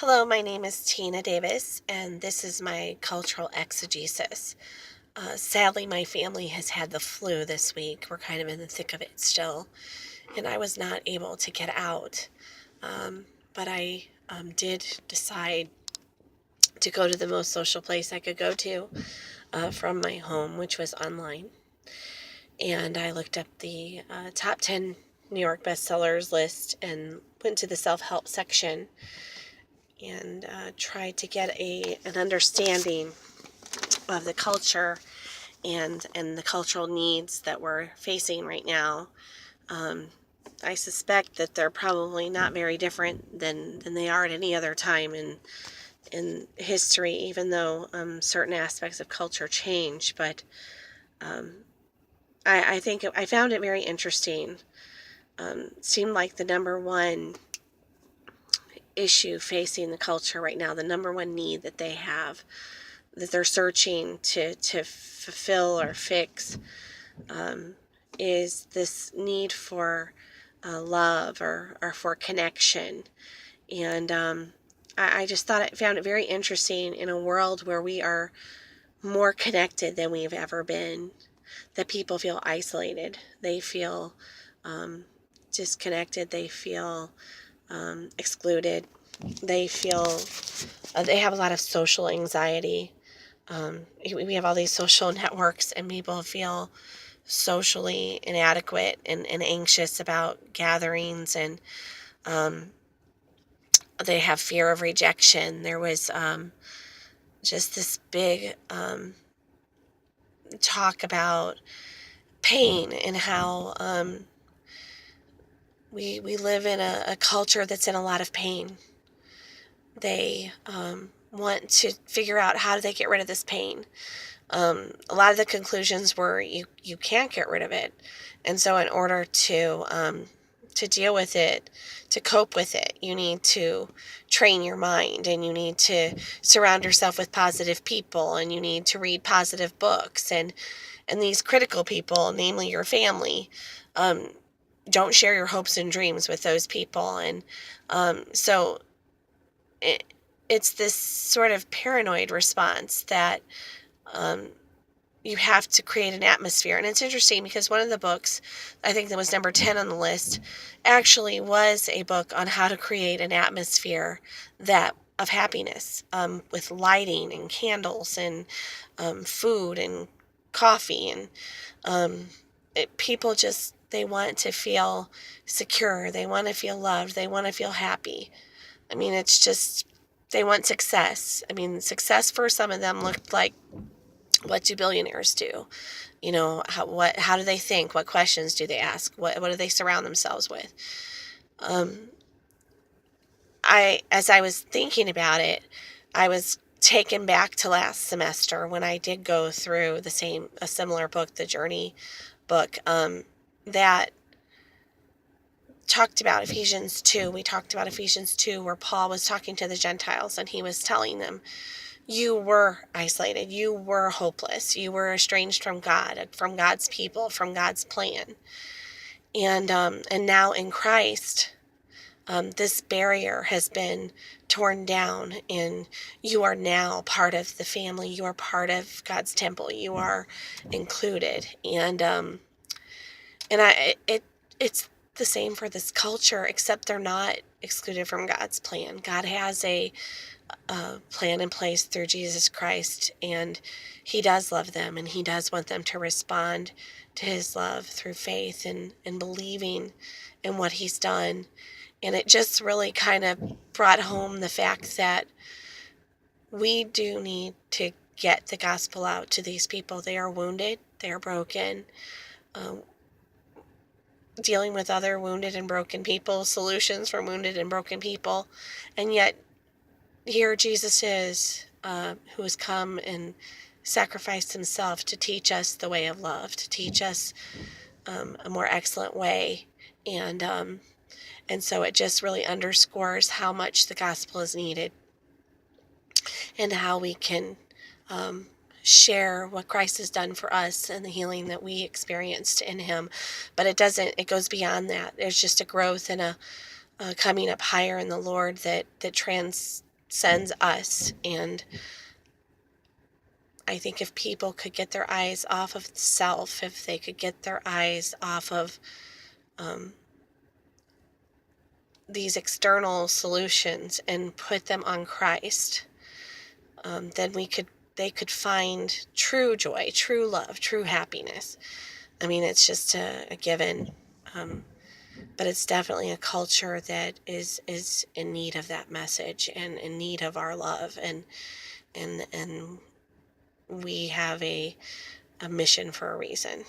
Hello, my name is Tina Davis, and this is my cultural exegesis. Sadly, my family has had the flu this week. We're kind of in the thick of it still, and I was not able to get out. But I did decide to go to the most social place I could go to from my home, which was online. And I looked up the top 10 New York bestsellers list and went to the self help section and tried to get an understanding of the culture and the cultural needs that we're facing right now. Um, I suspect that they're probably not very different than they are at any other time in history, even though certain aspects of culture change. But um, I think I found it very interesting. Seemed like the number one issue facing the culture right now, the number one need that they have, that they're searching to fulfill or fix, is this need for love or for connection. And I just found it very interesting in a world where we are more connected than we've ever been, that people feel isolated. They feel disconnected. They feel excluded. They feel they have a lot of social anxiety. We have all these social networks, and people feel socially inadequate and anxious about gatherings, and um, they have fear of rejection. There was just this big talk about pain and how we live in a culture that's in a lot of pain. They want to figure out how do they get rid of this pain. A lot of the conclusions were you can't get rid of it, and so in order to deal with it, to cope with it, you need to train your mind, and you need to surround yourself with positive people, and you need to read positive books, and these critical people, namely your family, um, don't share your hopes and dreams with those people, and so it, it's this sort of paranoid response that um, you have to create an atmosphere. And it's interesting because one of the books, I think that was number 10 on the list, actually was a book on how to create an atmosphere that of happiness, with lighting and candles and food and coffee. And people just, they want to feel secure. They want to feel loved. They want to feel happy. I mean, it's just, they want success. I mean, success for some of them looked like, what do billionaires do? You know, how do they think? What questions do they ask? What do they surround themselves with? Um, as I was thinking about it, I was taken back to last semester when I did go through a similar book, the Journey book, that talked about Ephesians 2. We talked about Ephesians 2, where Paul was talking to the Gentiles, and he was telling them, you were isolated, you were hopeless, you were estranged from God, from God's people, from God's plan. And now in Christ, this barrier has been torn down, and you are now part of the family. You are part of God's temple. You are included. It's the same for this culture, except they're not excluded from God's plan. God has a plan in place through Jesus Christ, and he does love them, and he does want them to respond to his love through faith and believing in what he's done. And it just really kind of brought home the fact that we do need to get the gospel out to these people. They are wounded, they are broken, um, dealing with other wounded and broken people, solutions for wounded and broken people. And yet here Jesus is, who has come and sacrificed himself to teach us the way of love, to teach us a more excellent way. And so it just really underscores how much the gospel is needed, and how we can share what Christ has done for us and the healing that we experienced in him. But it goes beyond that. There's just a growth and a coming up higher in the Lord that sends us. And I think if people could get their eyes off of self, if they could get their eyes off of um, these external solutions and put them on Christ, then they could find true joy, true love, true happiness. I mean, it's just a given, but it's definitely a culture that is in need of that message and in need of our love, and we have a mission for a reason.